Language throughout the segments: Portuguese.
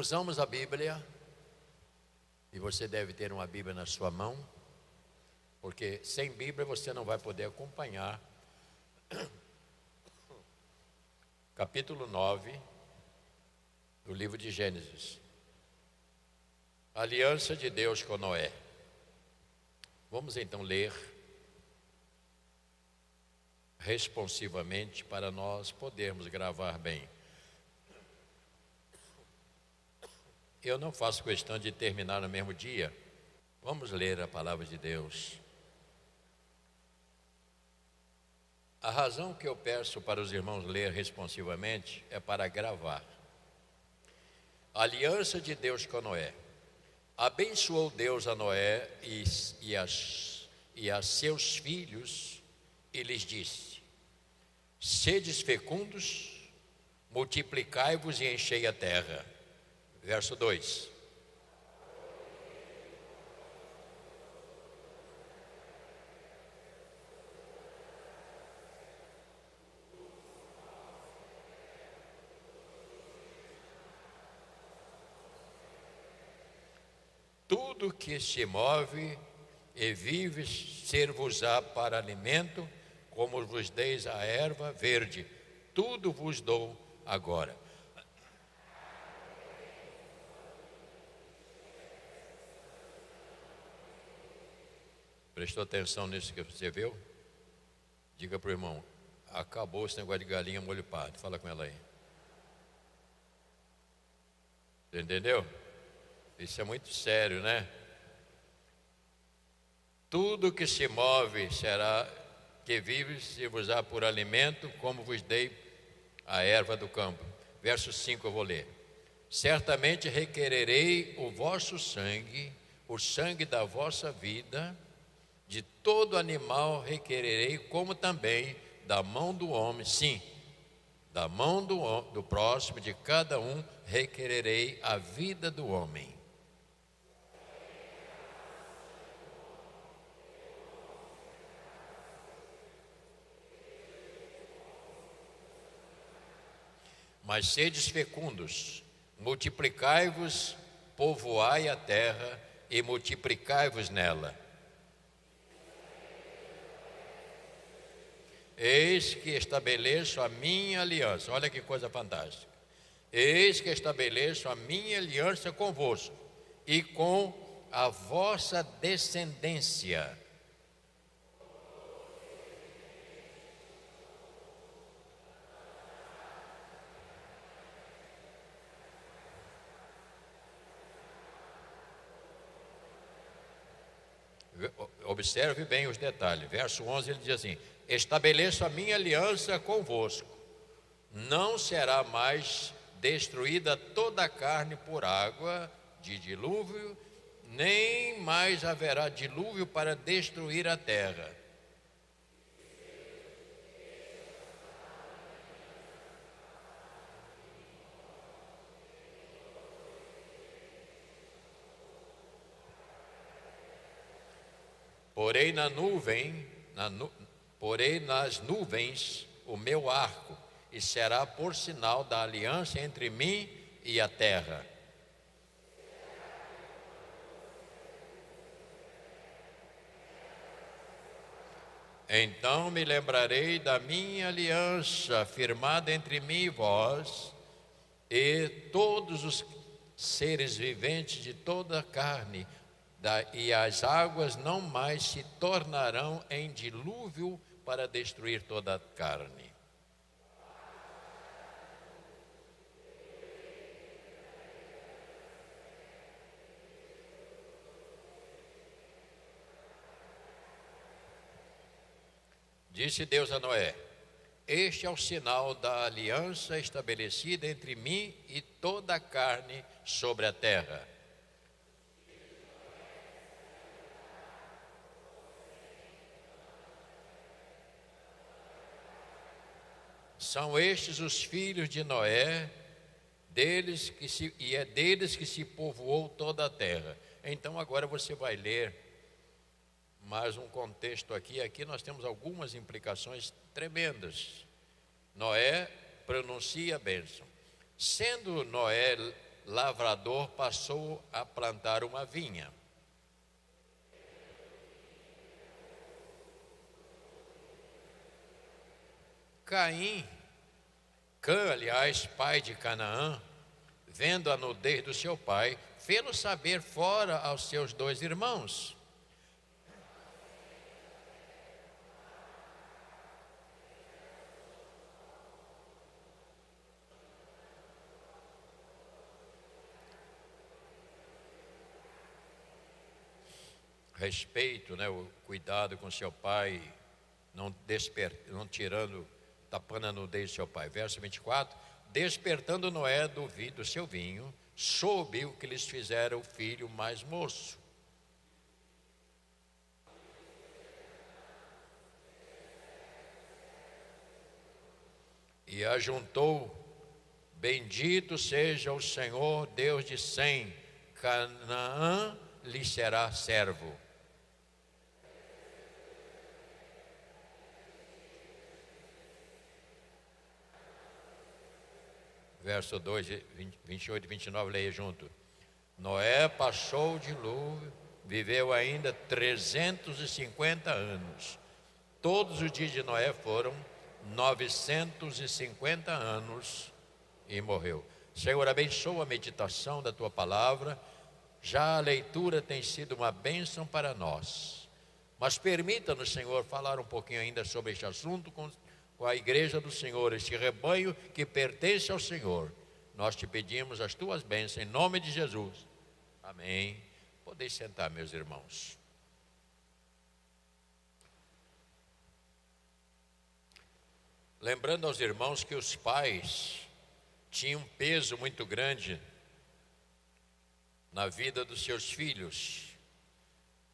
Usamos a Bíblia, e você deve ter uma Bíblia na sua mão, porque sem Bíblia você não vai poder acompanhar capítulo 9 do livro de Gênesis. A aliança de Deus com Noé. Vamos então ler responsivamente para nós podermos gravar bem. Eu não faço questão de terminar no mesmo dia. Vamos ler a palavra de Deus. A razão que eu peço para os irmãos ler responsivamente é para gravar. A aliança de Deus com Noé. Abençoou Deus a Noé e a seus filhos e lhes disse: sedes fecundos, multiplicai-vos e enchei a terra. Verso 2. Tudo que se move e vive ser-vos-á para alimento, como vos deis a erva verde, tudo vos dou agora. Prestou atenção nisso que você viu? Diga para o irmão: acabou esse negócio de galinha molho pardo. Fala com ela aí. Você entendeu? Isso é muito sério, né? Tudo que se move será que vive se vos dá por alimento, como vos dei a erva do campo. Verso 5 eu vou ler. Certamente requererei o vosso sangue, o sangue da vossa vida, de todo animal requererei, como também da mão do homem, sim, da mão do próximo, de cada um requererei a vida do homem. Mas sedes fecundos, multiplicai-vos, povoai a terra e multiplicai-vos nela. Eis que estabeleço a minha aliança. Olha que coisa fantástica. Eis que estabeleço a minha aliança convosco e com a vossa descendência. Observe bem os detalhes. Verso 11 ele diz assim: estabeleço a minha aliança convosco. Não será mais destruída toda a carne por água de dilúvio, nem mais haverá dilúvio para destruir a terra. Porei nas nuvens o meu arco, e será por sinal da aliança entre mim e a terra. Então me lembrarei da minha aliança firmada entre mim e vós, e todos os seres viventes de toda a carne, e as águas não mais se tornarão em dilúvio para destruir toda a carne. Disse Deus a Noé: este é o sinal da aliança estabelecida entre mim e toda a carne sobre a terra. São estes os filhos de Noé, é deles que se povoou toda a terra. Então agora você vai ler mais um contexto aqui. Aqui nós temos algumas implicações tremendas. Noé pronuncia a bênção. Sendo Noé lavrador passou a plantar uma vinha. Cã, aliás, pai de Canaã, vendo a nudez do seu pai, fê-lo saber fora aos seus 2 irmãos. Respeito, né, o cuidado com seu pai, não tirando, tapando a nudez do seu pai. Verso 24: despertando Noé do seu vinho, soube o que lhes fizera o filho mais moço. E ajuntou: bendito seja o Senhor, Deus de Sem, Canaã lhe será servo. Verso 2, 28 e 29, leia junto. Noé passou o dilúvio, viveu ainda 350 anos. Todos os dias de Noé foram 950 anos e morreu. Senhor, abençoa a meditação da Tua palavra. Já a leitura tem sido uma bênção para nós. Mas permita-nos, Senhor, falar um pouquinho ainda sobre este assunto com a igreja do Senhor, este rebanho que pertence ao Senhor. Nós te pedimos as tuas bênçãos em nome de Jesus. Amém. Podeis sentar, meus irmãos. Lembrando aos irmãos que os pais tinham um peso muito grande na vida dos seus filhos.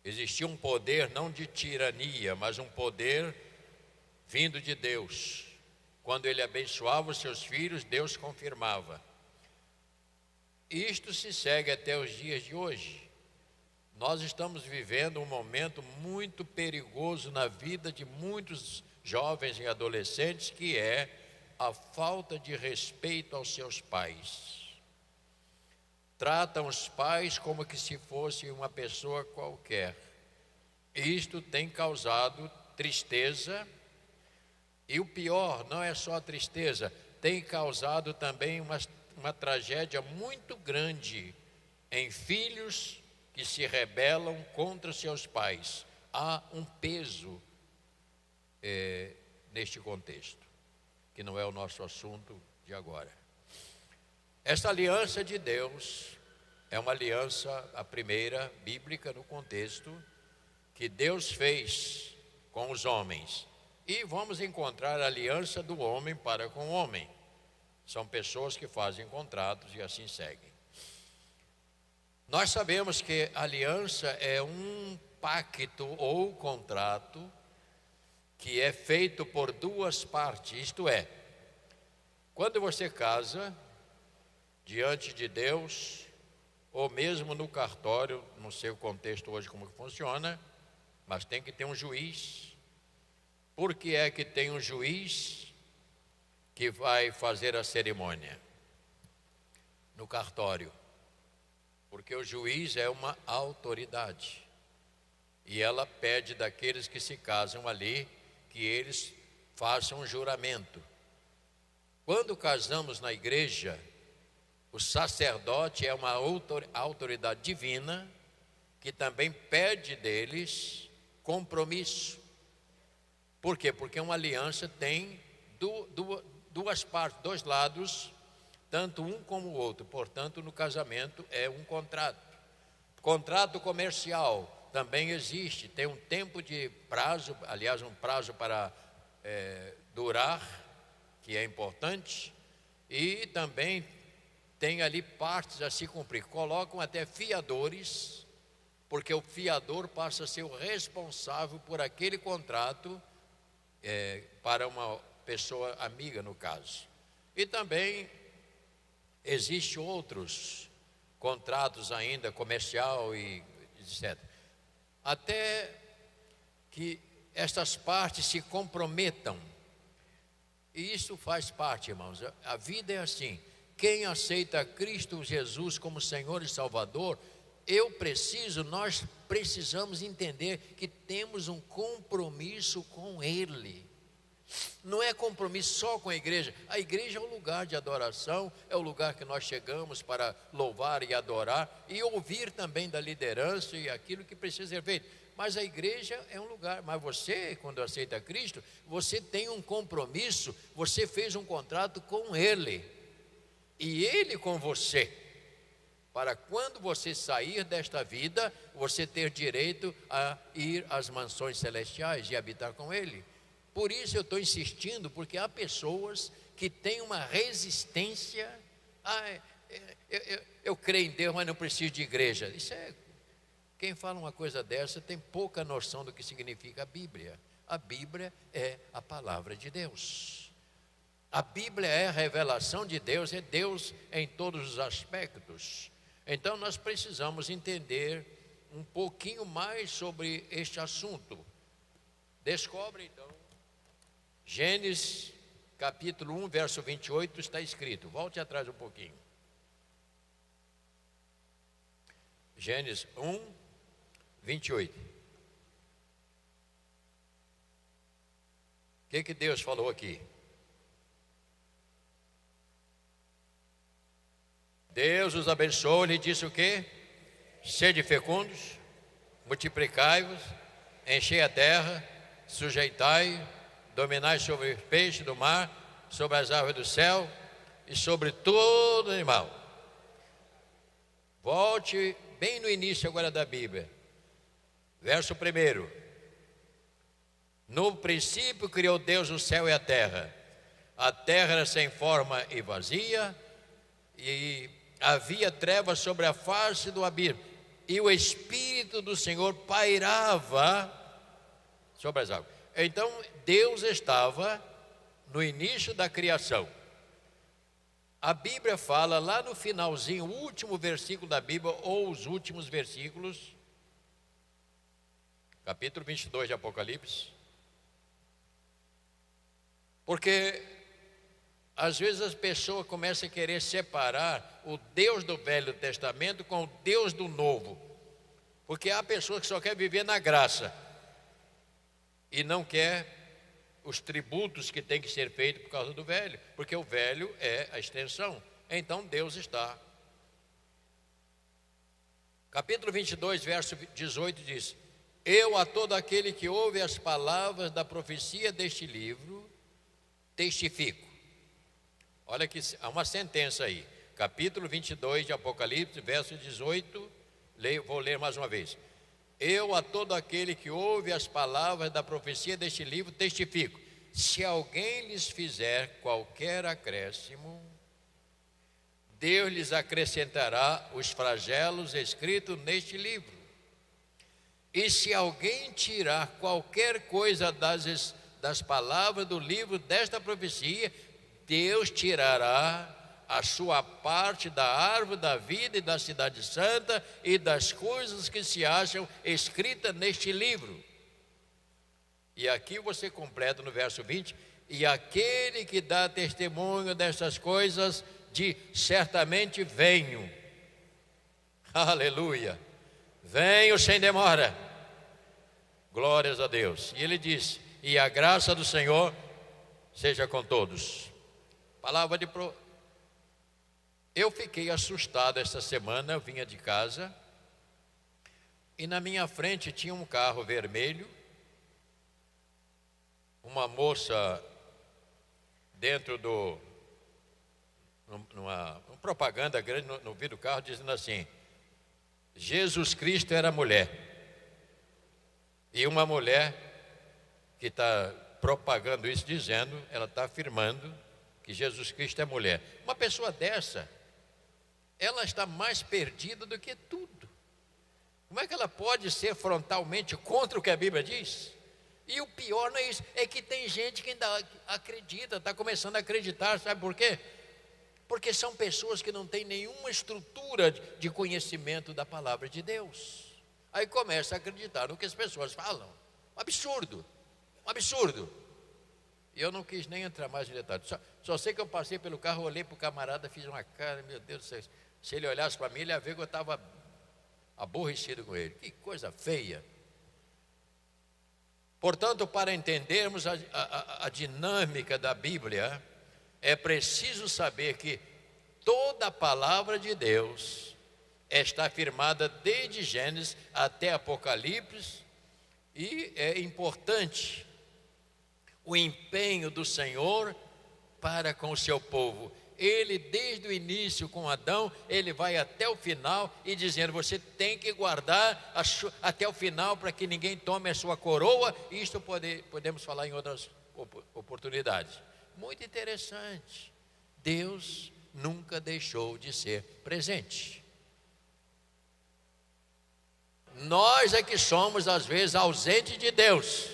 Existia um poder não de tirania, mas um poder vindo de Deus. Quando ele abençoava os seus filhos, Deus confirmava. Isto se segue até os dias de hoje. Nós estamos vivendo um momento muito perigoso na vida de muitos jovens e adolescentes, que é a falta de respeito aos seus pais. Tratam os pais como que se fosse uma pessoa qualquer. Isto tem causado tristeza. E o pior, não é só a tristeza, tem causado também uma tragédia muito grande em filhos que se rebelam contra seus pais. Há um peso neste contexto, que não é o nosso assunto de agora. Esta aliança de Deus é uma aliança, a primeira, bíblica no contexto, que Deus fez com os homens. E vamos encontrar a aliança do homem para com o homem. São pessoas que fazem contratos e assim seguem. Nós sabemos que a aliança é um pacto ou contrato que é feito por 2 partes. Isto é, quando você casa diante de Deus, ou mesmo no cartório, não sei o contexto hoje como que funciona, mas tem que ter um juiz. Por que é que tem um juiz que vai fazer a cerimônia no cartório? Porque o juiz é uma autoridade e ela pede daqueles que se casam ali que eles façam um juramento. Quando casamos na igreja, o sacerdote é uma autoridade divina que também pede deles compromisso. Por quê? Porque uma aliança tem 2 partes, 2 lados, tanto um como o outro. Portanto, no casamento é um contrato. Contrato comercial também existe, tem um tempo de prazo, aliás, um prazo para durar, que é importante, e também tem ali partes a se cumprir. Colocam até fiadores, porque o fiador passa a ser o responsável por aquele contrato, para uma pessoa amiga, no caso. E também existem outros contratos ainda, comercial e etc. Até que estas partes se comprometam. E isso faz parte, irmãos. A vida é assim. quem aceita Cristo Jesus como Senhor e Salvador, nós precisamos entender que temos um compromisso com Ele. Não é compromisso só com a igreja. A igreja é um lugar de adoração, é o lugar que nós chegamos para louvar e adorar e ouvir também da liderança e aquilo que precisa ser feito. Mas a igreja é um lugar. Mas você, quando aceita Cristo, você tem um compromisso, você fez um contrato com Ele e Ele com você, para quando você sair desta vida, você ter direito a ir às mansões celestiais e habitar com Ele. Por isso eu estou insistindo, porque há pessoas que têm uma resistência. Eu creio em Deus, mas não preciso de igreja. Quem fala uma coisa dessa tem pouca noção do que significa a Bíblia. A Bíblia é a palavra de Deus. A Bíblia é a revelação de Deus, é Deus em todos os aspectos. Então nós precisamos entender um pouquinho mais sobre este assunto. Descobre então, Gênesis capítulo 1, verso 28 está escrito. Volte atrás um pouquinho. Gênesis 1, 28. O que Deus falou aqui? Deus os abençoou, lhe disse o quê? Sede fecundos, multiplicai-vos, enchei a terra, sujeitai, dominai sobre os peixes do mar, sobre as aves do céu e sobre todo animal. Volte bem no início agora da Bíblia, verso 1. No princípio criou Deus o céu e a terra era sem forma e vazia, e havia trevas sobre a face do abismo, e o Espírito do Senhor pairava sobre as águas. Então Deus estava no início da criação. A Bíblia fala lá no finalzinho, o último versículo da Bíblia, ou os últimos versículos, capítulo 22 de Apocalipse, porque às vezes as pessoas começam a querer separar o Deus do Velho Testamento com o Deus do Novo, porque há pessoas que só querem viver na graça e não quer os tributos que tem que ser feito por causa do velho, porque o velho é a extensão. Então Deus está. Capítulo 22, verso 18 diz: eu a todo aquele que ouve as palavras da profecia deste livro testifico. Olha que há uma sentença aí, capítulo 22 de Apocalipse, verso 18, vou ler mais uma vez. Eu a todo aquele que ouve as palavras da profecia deste livro testifico, se alguém lhes fizer qualquer acréscimo, Deus lhes acrescentará os flagelos escritos neste livro. E se alguém tirar qualquer coisa das palavras do livro desta profecia, Deus tirará a sua parte da árvore da vida e da cidade santa e das coisas que se acham escritas neste livro. E aqui você completa no verso 20: e aquele que dá testemunho destas coisas diz: certamente venho. Aleluia, venho sem demora. Glórias a Deus. E ele diz: e a graça do Senhor seja com todos. Palavra de Eu fiquei assustado esta semana. Eu vinha de casa e na minha frente tinha um carro vermelho, uma moça dentro uma propaganda grande no vidro do carro dizendo assim: Jesus Cristo era mulher. E uma mulher que está propagando isso, dizendo, ela está afirmando que Jesus Cristo é mulher. Uma pessoa dessa, ela está mais perdida do que tudo. Como é que ela pode ser frontalmente contra o que a Bíblia diz? E o pior não é isso, é que tem gente que ainda acredita, está começando a acreditar. Sabe por quê? Porque são pessoas que não têm nenhuma estrutura de conhecimento da palavra de Deus. Aí começa a acreditar no que as pessoas falam. Um absurdo, um absurdo. E eu não quis nem entrar mais em detalhes. Só sei que eu passei pelo carro, olhei para o camarada, fiz uma cara, meu Deus do céu. Se ele olhasse para mim, ele ia ver que eu estava aborrecido com ele. Que coisa feia. Portanto, para entendermos a dinâmica da Bíblia, é preciso saber que toda a palavra de Deus está afirmada desde Gênesis até Apocalipse, e é importante o empenho do Senhor para com o seu povo. Ele, desde o início com Adão, ele vai até o final e dizendo: você tem que guardar até o final para que ninguém tome a sua coroa. Isto podemos falar em outras oportunidades. Muito interessante. Deus nunca deixou de ser presente. Nós é que somos às vezes ausentes de Deus,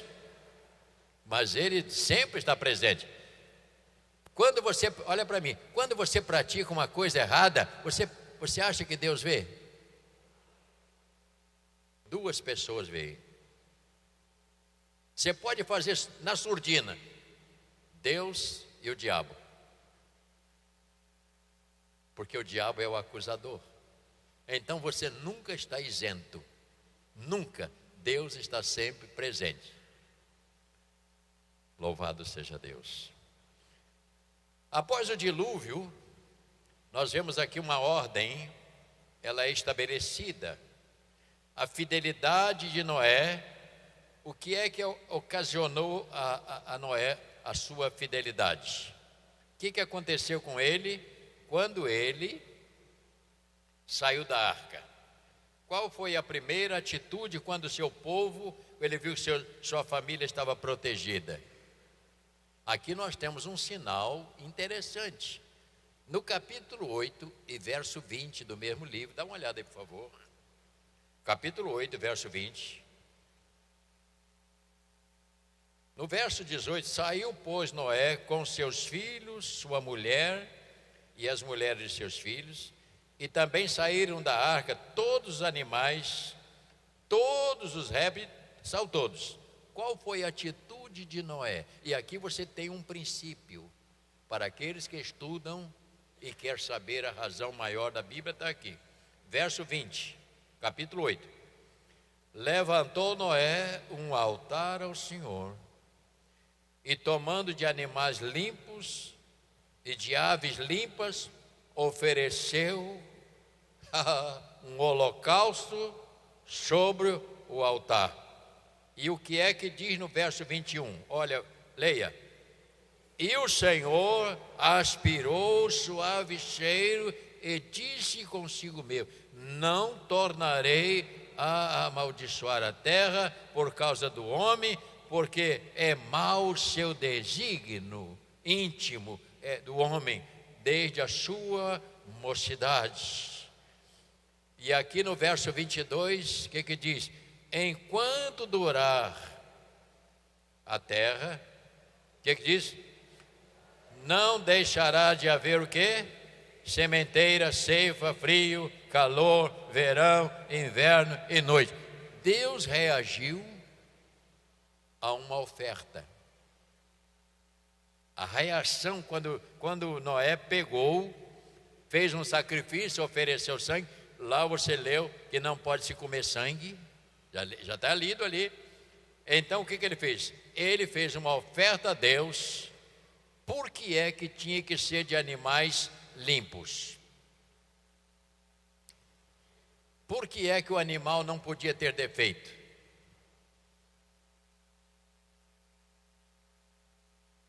mas Ele sempre está presente. Quando você, olha para mim, quando você pratica uma coisa errada, você acha que Deus vê? Duas pessoas veem. Você pode fazer na surdina, Deus e o diabo, porque o diabo é o acusador. Então você nunca está isento, nunca. Deus está sempre presente. Louvado seja Deus. Após o dilúvio, nós vemos aqui uma ordem, ela é estabelecida. A fidelidade de Noé. O que é que ocasionou a Noé a sua fidelidade? O que aconteceu com ele quando ele saiu da arca? Qual foi a primeira atitude quando seu povo, ele viu que sua família estava protegida? Aqui nós temos um sinal interessante. No capítulo 8 e verso 20 do mesmo livro, dá uma olhada aí, por favor. Capítulo 8, verso 20. No verso 18: saiu, pois, Noé com seus filhos, sua mulher e as mulheres de seus filhos, e também saíram da arca todos os animais, todos os répteis, são todos. Qual foi a atitude de Noé? E aqui você tem um princípio para aqueles que estudam e quer saber a razão maior da Bíblia, está aqui. Verso 20, capítulo 8. Levantou Noé um altar ao Senhor, e tomando de animais limpos e de aves limpas, ofereceu um holocausto sobre o altar. E o que é que diz no verso 21? Olha, leia. E o Senhor aspirou o suave cheiro e disse consigo mesmo: não tornarei a amaldiçoar a terra por causa do homem, porque é mau o seu desígnio íntimo do homem, desde a sua mocidade. E aqui no verso 22, o que diz? Enquanto durar a terra, o que diz? Não deixará de haver o quê? Sementeira, ceifa, frio, calor, verão, inverno e noite. Deus reagiu a uma oferta. A reação quando Noé pegou, fez um sacrifício, ofereceu sangue. Lá você leu que não pode se comer sangue, já está lido ali. Então o que ele fez? Ele fez uma oferta a Deus. Por que é que tinha que ser de animais limpos? Por que é que o animal não podia ter defeito?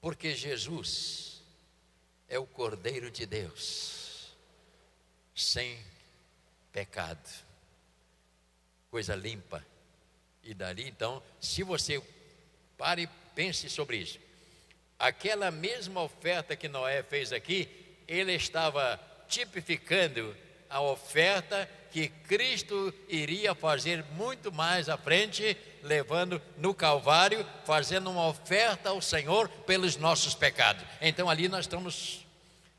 Porque Jesus é o Cordeiro de Deus, sem pecado, coisa limpa. E dali então, se você pare e pense sobre isso, aquela mesma oferta que Noé fez aqui, ele estava tipificando a oferta que Cristo iria fazer muito mais à frente, levando no Calvário, fazendo uma oferta ao Senhor pelos nossos pecados. Então ali nós estamos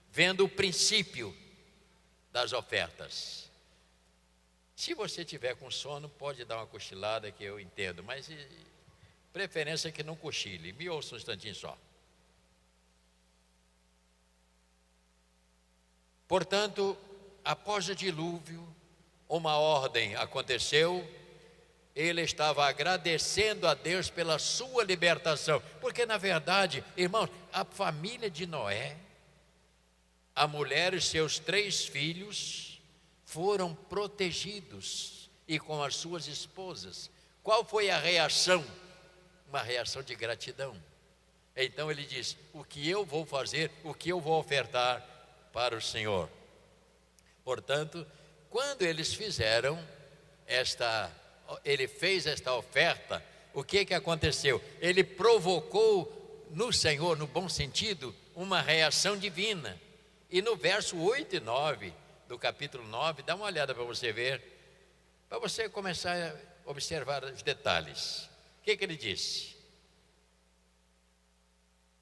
vendo o princípio das ofertas. Se você tiver com sono, pode dar uma cochilada, que eu entendo, mas preferência é que não cochile. Me ouça um instantinho só. Portanto, após o dilúvio, uma ordem aconteceu. Ele estava agradecendo a Deus pela sua libertação, porque na verdade, irmãos, a família de Noé, a mulher e seus 3 filhos foram protegidos, e com as suas esposas. Qual foi a reação? Uma reação de gratidão. Então ele diz: o que eu vou fazer, o que eu vou ofertar para o Senhor? Portanto, quando eles fizeram ele fez esta oferta, o que aconteceu? Ele provocou no Senhor, no bom sentido, uma reação divina. E no verso 8 e 9 do capítulo 9, dá uma olhada para você ver, para você começar a observar os detalhes. O que ele disse?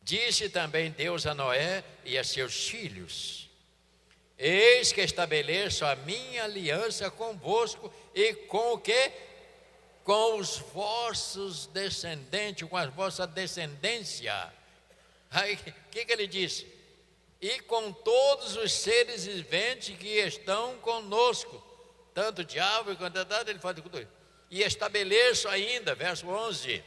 Disse também Deus a Noé e a seus filhos: eis que estabeleço a minha aliança convosco e com o quê? Com os vossos descendentes, com a vossa descendência. Aí o que ele disse? E com todos os seres viventes que estão conosco, tanto de árvore quanto de ele fala de tudo. E estabeleço ainda, verso 11,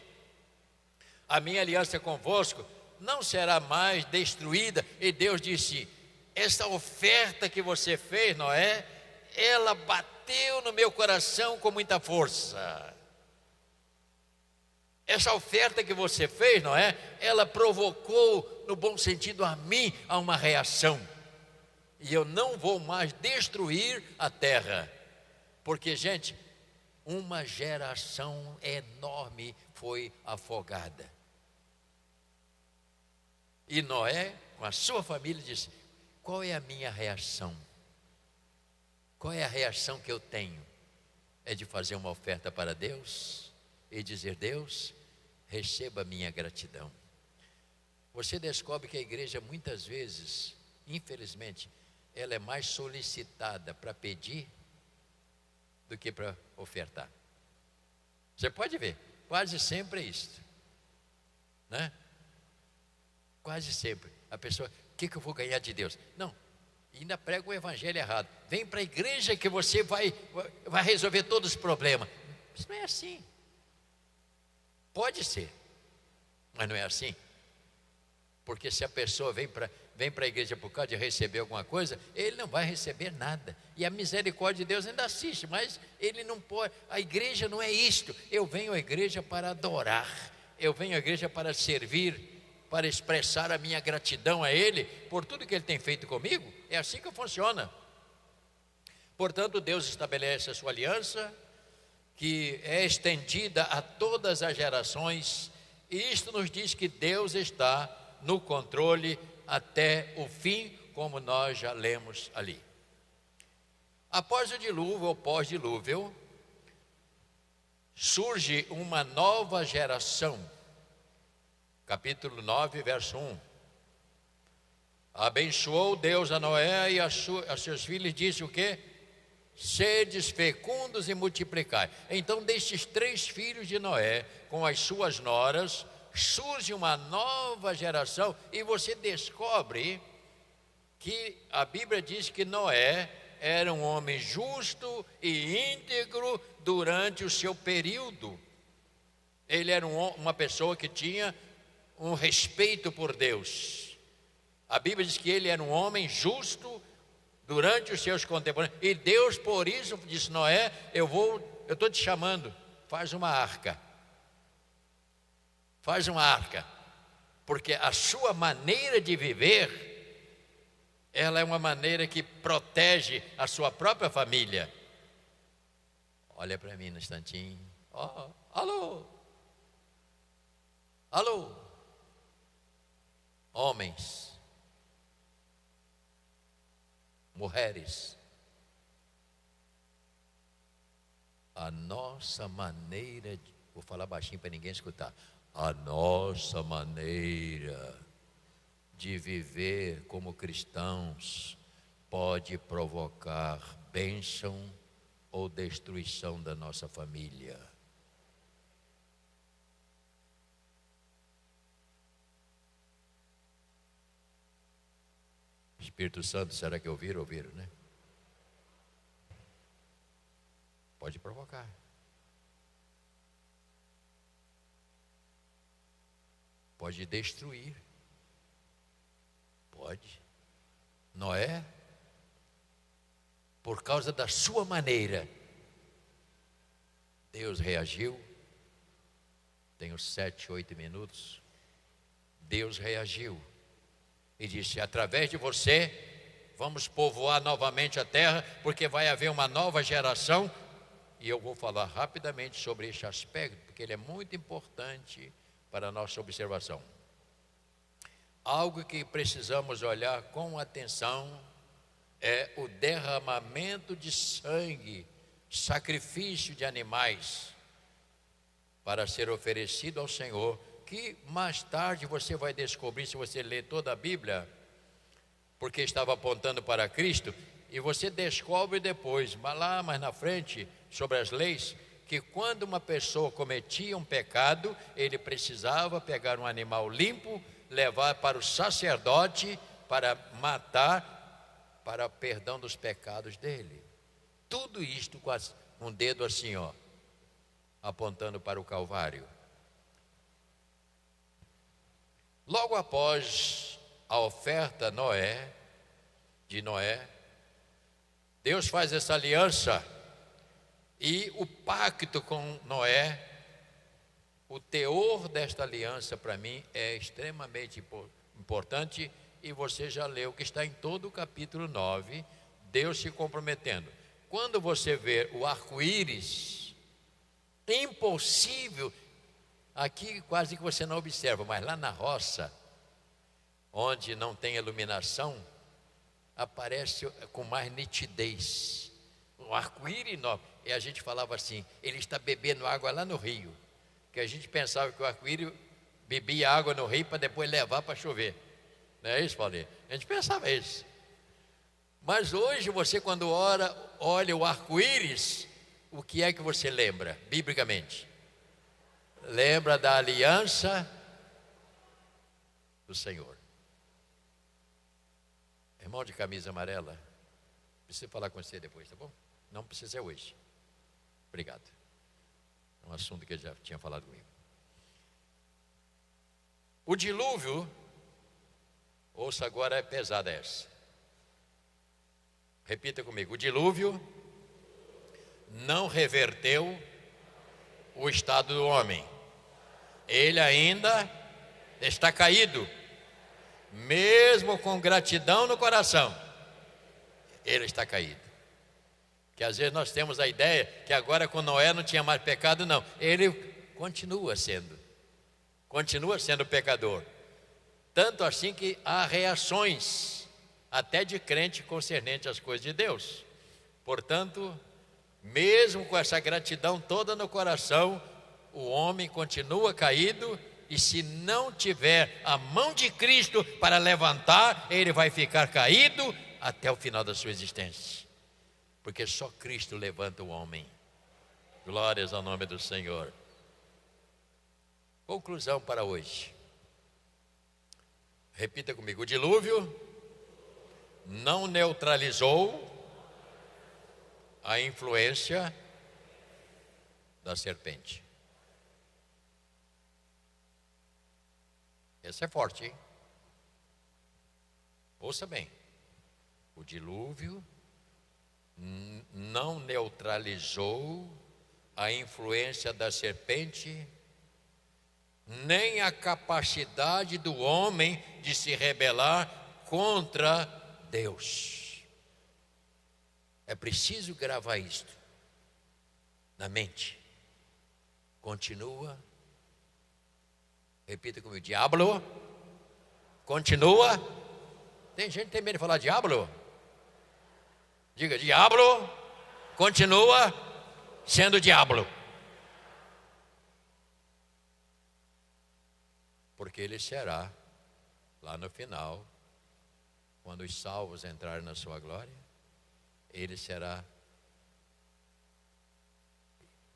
a minha aliança convosco não será mais destruída. E Deus disse: essa oferta que você fez, Noé, ela bateu no meu coração com muita força. Essa oferta que você fez, Noé, ela provocou, no bom sentido, a mim, a uma reação. E eu não vou mais destruir a terra. Porque, gente, uma geração enorme foi afogada. E Noé, com a sua família, disse: qual é a minha reação? Qual é a reação que eu tenho? É de fazer uma oferta para Deus e dizer: Deus, receba a minha gratidão. Você descobre que a igreja muitas vezes, infelizmente, ela é mais solicitada para pedir do que para ofertar. Você pode ver, quase sempre é isso, né? Quase sempre a pessoa: o que eu vou ganhar de Deus? Não, ainda prega o evangelho errado. Vem para a igreja que você vai resolver todos os problemas. Isso não é assim. Pode ser, mas não é assim. Porque se a pessoa vem para a igreja por causa de receber alguma coisa, ele não vai receber nada. E a misericórdia de Deus ainda assiste, mas ele não pode. A igreja não é isto. Eu venho à igreja para adorar, eu venho à igreja para servir, para expressar a minha gratidão a Ele por tudo que Ele tem feito comigo. É assim que funciona. Portanto, Deus estabelece a sua aliança, que é estendida a todas as gerações, e isto nos diz que Deus está no controle até o fim, como nós já lemos ali. Após o dilúvio ou pós-dilúvio, surge uma nova geração. Capítulo 9, verso 1. Abençoou Deus a Noé e a seus filhos, disse o quê? Sedes fecundos e multiplicai. Então, destes 3 filhos de Noé, com as suas noras, surge uma nova geração, e você descobre que a Bíblia diz que Noé era um homem justo e íntegro durante o seu período. Ele era uma pessoa que tinha um respeito por Deus. A Bíblia diz que ele era um homem justo durante os seus contemporâneos, e Deus por isso disse: Noé, eu estou te chamando, faz uma arca, porque a sua maneira de viver, ela é uma maneira que protege a sua própria família. Olha para mim no instantinho. Alô, homens, mulheres, a nossa maneira, vou falar baixinho para ninguém escutar, a nossa maneira de viver como cristãos pode provocar bênção ou destruição da nossa família. Espírito Santo, será que ouviram? Ouviram, né? Pode provocar. Pode destruir. Pode. Noé, por causa da sua maneira, Deus reagiu. Tenho 7, 8 minutos. Deus reagiu e disse: através de você, vamos povoar novamente a terra, porque vai haver uma nova geração. E eu vou falar rapidamente sobre este aspecto, porque ele é muito importante para a nossa observação. Algo que precisamos olhar com atenção é o derramamento de sangue, sacrifício de animais, para ser oferecido ao Senhor, que mais tarde você vai descobrir, se você ler toda a Bíblia, porque estava apontando para Cristo, e você descobre depois, lá mais na frente, sobre as leis, que quando uma pessoa cometia um pecado, ele precisava pegar um animal limpo, levar para o sacerdote, para matar, para perdão dos pecados dele. Tudo isto com um dedo assim, ó, apontando para o Calvário. Logo após a oferta de Noé, Deus faz essa aliança e o pacto com Noé. O teor desta aliança para mim é extremamente importante, e você já leu que está em todo o capítulo 9, Deus se comprometendo. Quando você vê o arco-íris, impossível, aqui quase que você não observa, mas lá na roça, onde não tem iluminação, aparece com mais nitidez. O arco-íris, e a gente falava assim, ele está bebendo água lá no rio, que a gente pensava que o arco-íris bebia água no rio para depois levar para chover. Não é isso, Paulinho? A gente pensava isso. Mas hoje você, quando olha o arco-íris, o que é que você lembra, biblicamente? Lembra da aliança do Senhor. Irmão de camisa amarela, preciso falar com você depois, tá bom? Não precisa ser hoje. Obrigado. É um assunto que ele já tinha falado comigo. O dilúvio, ouça agora, é pesada essa. Repita comigo: o dilúvio não reverteu o estado do homem. Ele ainda está caído, mesmo com gratidão no coração. Ele está caído. Que às vezes nós temos a ideia que agora com Noé não tinha mais pecado, não. Ele continua sendo pecador. Tanto assim que há reações, até de crente, concernente às coisas de Deus. Portanto, mesmo com essa gratidão toda no coração, o homem continua caído, e se não tiver a mão de Cristo para levantar, ele vai ficar caído até o final da sua existência. Porque só Cristo levanta o homem. Glórias ao nome do Senhor. Conclusão para hoje. Repita comigo: o dilúvio não neutralizou a influência da serpente. Essa é forte, hein? Ouça bem. O dilúvio não neutralizou a influência da serpente, nem a capacidade do homem de se rebelar contra Deus. É preciso gravar isto na mente. Continua. Repita comigo: diabo. Continua. Tem gente que tem medo de falar diabo. Diga: diabo continua sendo diabo. Porque ele será, lá no final, quando os salvos entrarem na sua glória, ele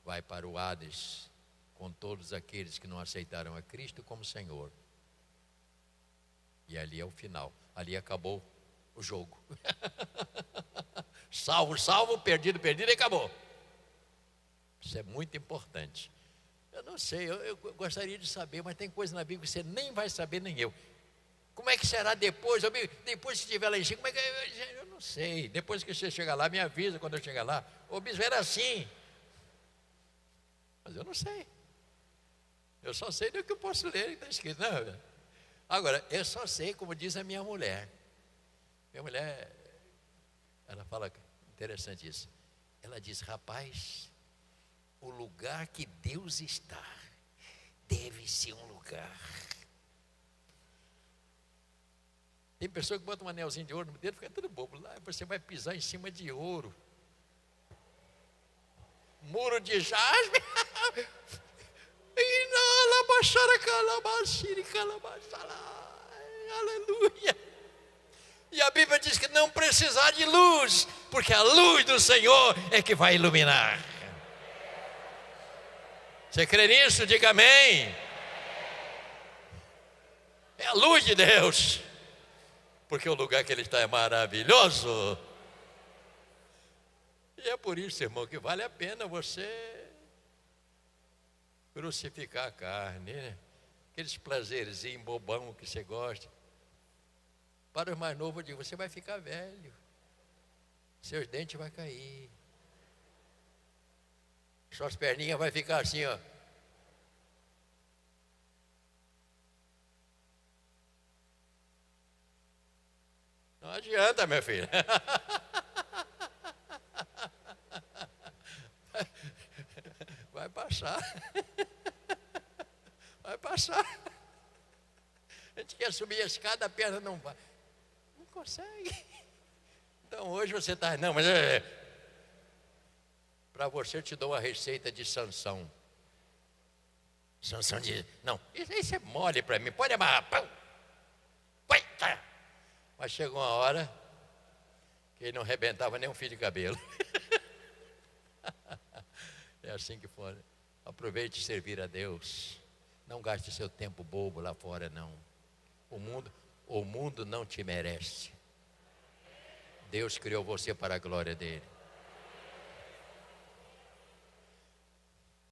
vai para o Hades, com todos aqueles que não aceitaram a Cristo como Senhor. E ali é o final, ali acabou o jogo. Salvo, salvo, perdido, perdido e acabou. Isso é muito importante. Eu não sei, eu gostaria de saber, mas tem coisa na Bíblia que você nem vai saber, nem eu. Como é que será depois? Depois que estiver lá em cima, como é que eu não sei. Depois que você chegar lá, me avisa quando eu chegar lá. Ô bispo, era assim. Mas eu não sei. Eu só sei do que eu posso ler e está escrito. Não. Agora, eu só sei, como diz a minha mulher. Minha mulher, ela fala, interessante isso. Ela diz, rapaz, o lugar que Deus está deve ser um lugar. Tem pessoa que bota um anelzinho de ouro no dedo, fica tudo bobo. Lá você vai pisar em cima de ouro. Muro de jaspe. Aleluia. E a Bíblia diz que não precisar de luz, porque a luz do Senhor é que vai iluminar. Você crê nisso? Diga amém. É a luz de Deus, porque o lugar que Ele está é maravilhoso. E é por isso, irmão, que vale a pena você crucificar a carne, né? Aqueles prazerzinhos bobão que você gosta. Para os mais novos, eu digo, você vai ficar velho, seus dentes vão cair, suas perninhas vão ficar assim, ó. Não adianta, meu filho. Vai passar. Vai passar. A gente quer subir a escada, a perna não vai. Não consegue. Então hoje você está. Não, mas para você eu te dou uma receita de Sansão. Sansão diz, não, isso é mole para mim, pode amarrar. Pão. Tá. Mas chegou uma hora que ele não arrebentava nem um fio de cabelo. É assim que for. Aproveite servir a Deus. Não gaste seu tempo bobo lá fora, não. O mundo não te merece. Deus criou você para a glória dele.